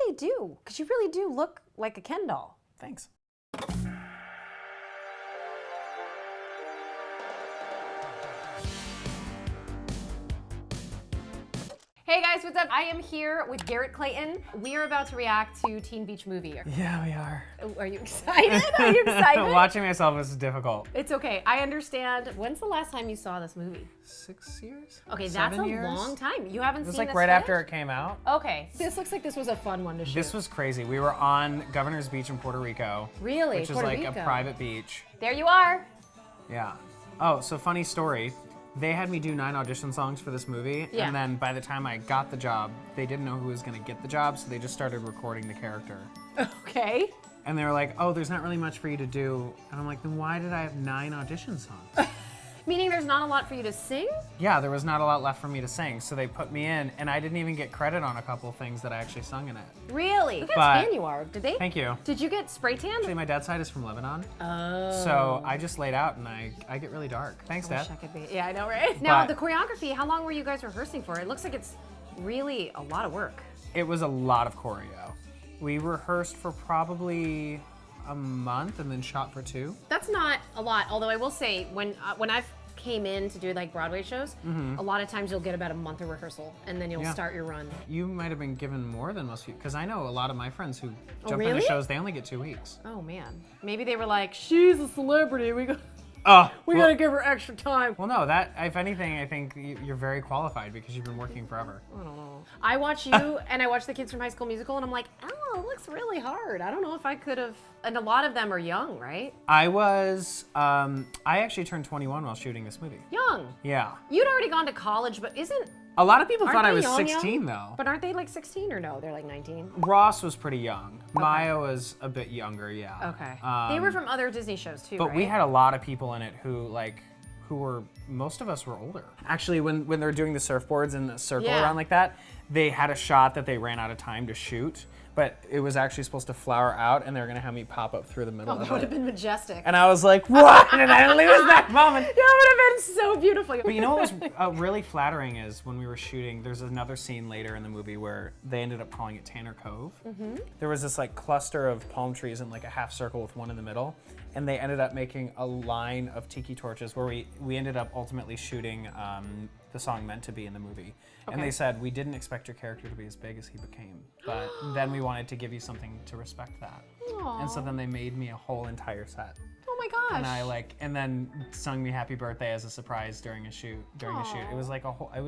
really do, because you really do look like a Ken doll. Thanks. Hey guys, what's up? I am here with Garrett Clayton. We are about to react to Teen Beach Movie. Yeah, we are. Are you excited? Are you excited? Watching myself is difficult. It's okay. I understand. When's the last time you saw this movie? 6 years? Okay, 7 that's a years? long time. You haven't seen It was this like right footage? after it came out. Okay. This looks like this was a fun one to shoot. This was crazy. We were on Governor's Beach in Puerto Rico. Really? Which is Puerto like Rico. a private beach. There you are. Yeah. Oh, so funny story. They had me do 9 audition songs for this movie, Yeah. and then by the time I got the job, they didn't know who was gonna get the job, so they just started recording the character. Okay. And they were like, oh, there's not really much for you to do. And I'm like, then why did I have 9 audition songs? Meaning there's not a lot for you to sing? Yeah, there was not a lot left for me to sing, so they put me in, and I didn't even get credit on a couple things that I actually sung in it. Really? Look how But- tan you are. Did they? Thank you. Did you get spray tan? Actually, my dad's side is from Lebanon, Oh. so I just laid out and I get really dark. Thanks, I wish Dad. I could be. Yeah, I know, right? Now, But- the choreography, how long were you guys rehearsing for? It looks like it's really a lot of work. It was a lot of choreo. We rehearsed for probably a month and then shot for 2. That's not a lot, although I will say, when I've came in to do like Broadway shows, a lot of times you'll get about a month of rehearsal and then you'll Yeah. start your run. You might have been given more than most people, because I know a lot of my friends who jump really? into shows, they only get 2 weeks. Oh man. Maybe they were like, she's a celebrity, we Oh, gotta give her extra time. Well, no, that, if anything, I think you're very qualified because you've been working forever. I don't know. I watch you and I watch the kids from High School Musical and I'm like, oh, it looks really hard. I don't know if I could have, and a lot of them are young, right? I actually turned 21 while shooting this movie. Young. Yeah. You'd already gone to college, but A lot of people aren't thought I they was young, 16 young? though. But aren't they like 16 or no? They're like 19. Ross was pretty young. Maya was a bit younger, yeah. Okay. They were from other Disney shows too, But right? we had a lot of people in it who were, most of us were older. Actually, when they were doing the surfboards in a circle Yeah. around like that, they had a shot that they ran out of time to shoot, but it was actually supposed to flower out and they were gonna have me pop up through the middle Oh, of that would have it. been majestic. And I was like, what? Did I lose that moment? That would have been so beautiful. But you know what was really flattering is when we were shooting, there's another scene later in the movie where they ended up calling it Tanner Cove. There was this like cluster of palm trees in like a half circle with one in the middle, and they ended up making a line of tiki torches where we ended up ultimately shooting the song Meant to Be in the movie. And they said, we didn't expect your character to be as big as he became, but then we wanted to give you something to respect that. Aww. And so then they made me a whole entire set. Oh my gosh. And then sung me happy birthday as a surprise during the shoot. It was like it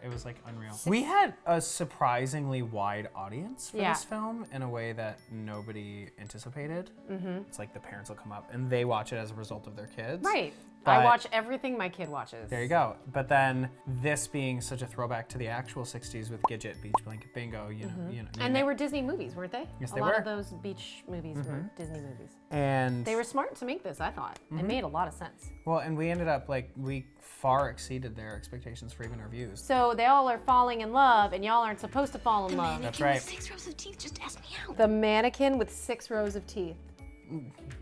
was like unreal. We had a surprisingly wide audience for Yeah. this film in a way that nobody anticipated. It's like the parents will come up and they watch it as a result of their kids. Right. But- I watch everything my kid watches. There you go. But then this being such a throwback to the actual 60s with Gidget, Beach Blanket Bingo, you know. And they were Disney movies, weren't they? Yes, a they lot were. of those beach movies were Disney movies. And They were smart to make this, I thought. It made a lot of sense. well, and we ended up we far exceeded their expectations for even our views. So they all are falling in love, and y'all aren't supposed to fall in love. That's right. 6 rows of teeth just asked me out. The mannequin with 6 rows of teeth.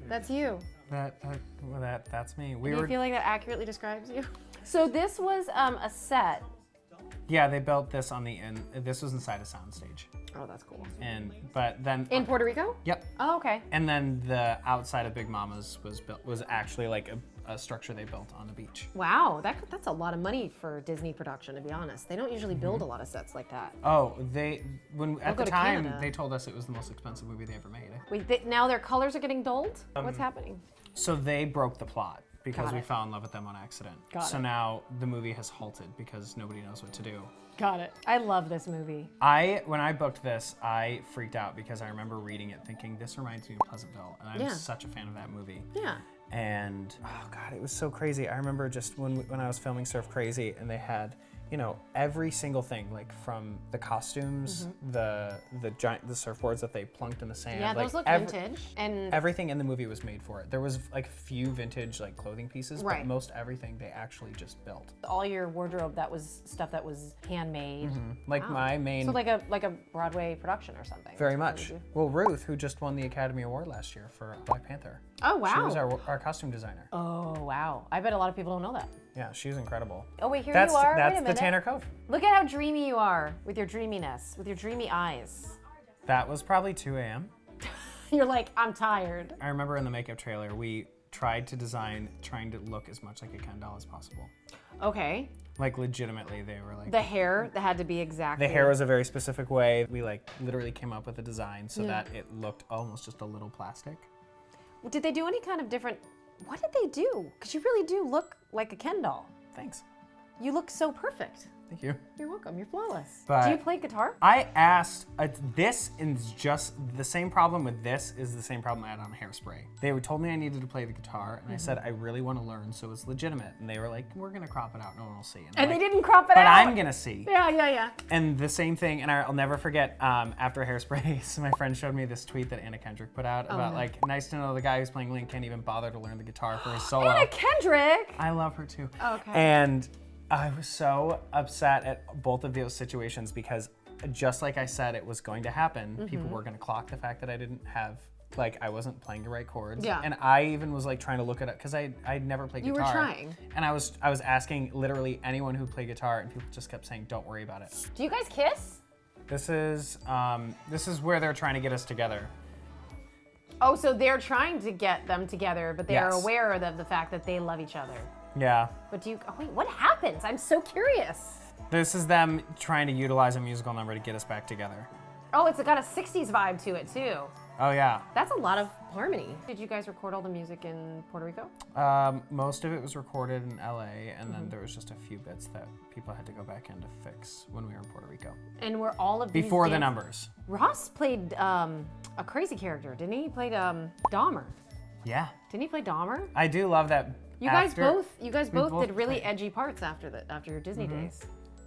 That's you. That's me. Do you feel like that accurately describes you? So this was a set. Yeah, they built this on the end. This was inside a soundstage, Oh, that's cool. but then In Puerto Rico? Yep. Oh, okay. And then the outside of Big Mama's was actually like a structure they built on the beach. Wow, that's a lot of money for Disney production, to be honest. They don't usually build a lot of sets like that. Oh, at go the to time Canada. they told us it was the most expensive movie they ever made. Wait, now their colors are getting dulled? What's happening? So they broke the plot because Got we it. fell in love with them on accident. Got so it. now the movie has halted because nobody knows what to do. Got it. I love this movie. When I booked this, I freaked out because I remember reading it thinking, this reminds me of Pleasantville, and I'm Yeah. such a fan of that movie. Yeah. And oh god, it was so crazy. I remember just when I was filming Surf Crazy, and they had, every single thing, like from the costumes, the surfboards that they plunked in the sand. Yeah, like, those look vintage. And Everything in the movie was made for it. There was like a few vintage like clothing pieces, Right. but most everything they actually just built. all your wardrobe, that was stuff that was handmade. Like Wow. my main. So like a Broadway production or something. Very That's what much. you do. Well, Ruth, who just won the Academy Award last year for Black Panther. Oh, wow. She was our costume designer. Oh, wow. I bet a lot of people don't know that. Yeah, she was incredible. Oh, wait, here That's you are. Wait a the minute. Tanner Cove. Look at how dreamy you are with your dreaminess, with your dreamy eyes. That was probably 2 a.m. You're like, I'm tired. I remember in the makeup trailer, we tried to design, trying to look as much like a Ken doll as possible. Okay. Like legitimately, they were like... The hair that had to be exactly... The hair was a very specific way. We like literally came up with a design so that it looked almost just a little plastic. Did they do any kind of different... What did they do? Because you really do look like a Ken doll. Thanks. You look so perfect. Thank you. You're welcome. You're flawless. But do you play guitar? I asked, this is just, the same problem with this is the same problem I had on Hairspray. They told me I needed to play the guitar, and I said, I really want to learn, so it's legitimate. And they were like, we're going to crop it out, no one will see. And like, they didn't crop it but out. I'm going to see. Yeah. And the same thing, and I'll never forget, after Hairspray, so my friend showed me this tweet that Anna Kendrick put out about like, nice to know the guy who's playing Link can't even bother to learn the guitar for his solo. Anna Kendrick! I love her too. Oh, okay. And I was so upset at both of those situations because just like I said it was going to happen, people were going to clock the fact that I didn't have, like, I wasn't playing the right chords. Yeah. And I even was like trying to look it up because I'd never played guitar. You were trying. And I was asking literally anyone who played guitar, and people just kept saying, don't worry about it. Do you guys kiss? This is where they're trying to get us together. Oh, so they're trying to get them together, but they're Yes. aware of the fact that they love each other. Yeah. But do you, oh, wait, what happens? I'm so curious. This is them trying to utilize a musical number to get us back together. Oh, it's got a 60s vibe to it too. Oh yeah. That's a lot of harmony. Did you guys record all the music in Puerto Rico? Most of it was recorded in LA, and then there was just a few bits that people had to go back in to fix when we were in Puerto Rico. And were all of these Before the numbers. Ross played a crazy character, didn't he? He played Dahmer. Yeah. Didn't he play Dahmer? I do love that. You guys both both did really played. edgy parts after your Disney days.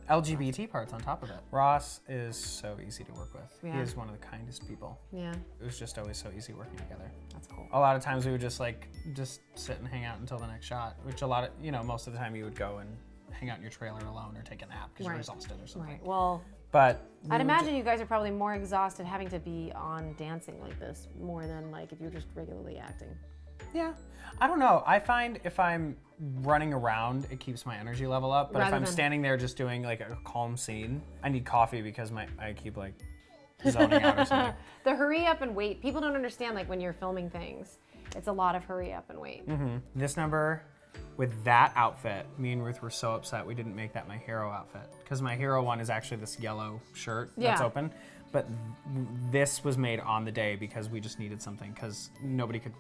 LGBT parts on top of it. Ross is so easy to work with. Yeah. He is one of the kindest people. Yeah, It was just always so easy working together. that's cool. A lot of times we would just sit and hang out until the next shot, which most of the time you would go and hang out in your trailer alone or take a nap because you're exhausted or something. Right. Well, But I'd imagine you guys are probably more exhausted having to be on dancing like this more than like if you're just regularly acting. yeah, I don't know. I find if I'm running around, it keeps my energy level up. But if Rather I'm than- standing there just doing like a calm scene, I need coffee because I keep like zoning out or something. The hurry up and wait. People don't understand like when you're filming things, it's a lot of hurry up and wait. This number, with that outfit, me and Ruth were so upset we didn't make that my hero outfit. Because my hero one is actually this yellow shirt that's Yeah. open. But this was made on the day because we just needed something because nobody could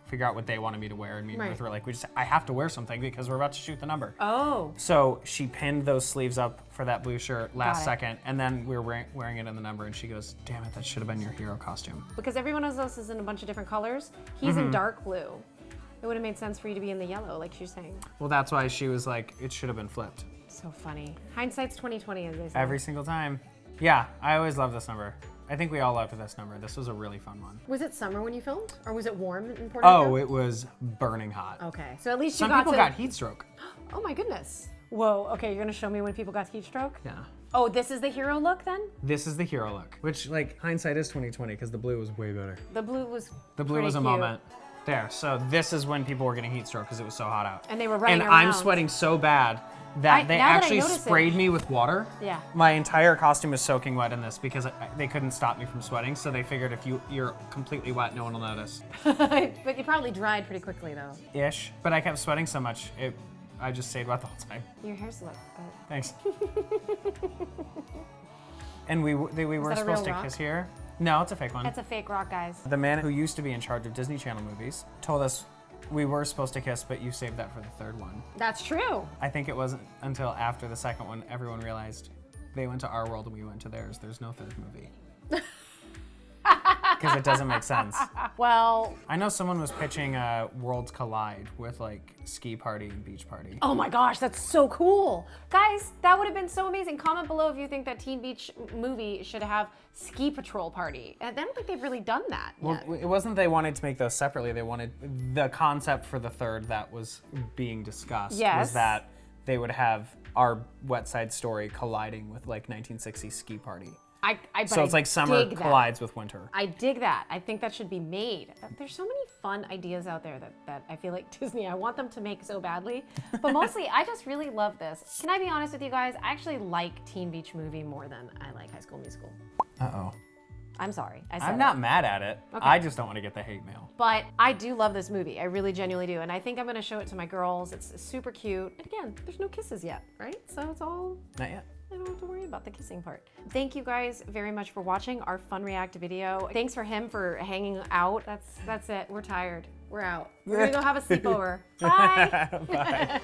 figure out what they wanted me to wear. And me and Right. Ruth were like, I have to wear something because we're about to shoot the number. Oh. So she pinned those sleeves up for that blue shirt last Got it. second. And then we were wearing it in the number and she goes, damn it, that should have been your hero costume. Because everyone else is in a bunch of different colors. He's in dark blue. It would have made sense for you to be in the yellow, like she's saying. Well, that's why she was like, it should have been flipped. So funny. Hindsight's 20/20, as they say. Every single time. Yeah, I always love this number. I think we all loved this number. This was a really fun one. Was it summer when you filmed, or was it warm in Puerto Rico? Oh, it was burning hot. Okay, so at least Some you got people to. got heat stroke. Oh my goodness. Whoa. Okay, you're gonna show me when people got heat stroke. Yeah. Oh, this is the hero look then. This is the hero look, which like hindsight is 20/20 because the blue was way better. The blue was. The blue pretty was a cute. moment. There. So this is when people were getting heat stroke because it was so hot out. And they were running And around. I'm sweating so bad that they now that I actually notice it- sprayed me with water. Yeah. My entire costume is soaking wet in this because they couldn't stop me from sweating. So they figured if you're completely wet, no one will notice. But you probably dried pretty quickly though. Ish. But I kept sweating so much, I just stayed wet the whole time. Your hair's look good. Thanks. And we were that a real supposed to rock? kiss here. No, it's a fake one. That's a fake rock, guys. The man who used to be in charge of Disney Channel movies told us we were supposed to kiss, but you saved that for the third one. That's true. I think it wasn't until after the second one everyone realized they went to our world and we went to theirs. There's no third movie. Because it doesn't make sense. Well, I know someone was pitching Worlds Collide with like ski party and beach party. oh my gosh, that's so cool. Guys, that would have been so amazing. Comment below if you think that Teen Beach movie should have ski patrol party. And I don't think they've really done that Well, yet. it wasn't they wanted to make those separately. They wanted the concept for the third that was being discussed Yes. was that they would have our Wet Side Story colliding with like 1960s ski party. So it's like summer collides with winter. I dig that. I think that should be made. There's so many fun ideas out there that I feel like Disney, I want them to make so badly. But mostly, I just really love this. Can I be honest with you guys? I actually like Teen Beach Movie more than I like High School Musical. Uh-oh. I'm sorry. I said I'm not mad at it. Okay. I just don't want to get the hate mail. But I do love this movie. I really genuinely do. And I think I'm going to show it to my girls. It's super cute. And again, there's no kisses yet, right? So it's all... Not yet. I don't have to worry about the kissing part. Thank you guys very much for watching our fun react video. Thanks for him for hanging out. That's it. We're tired. We're out. We're gonna go have a sleepover. Bye. Bye.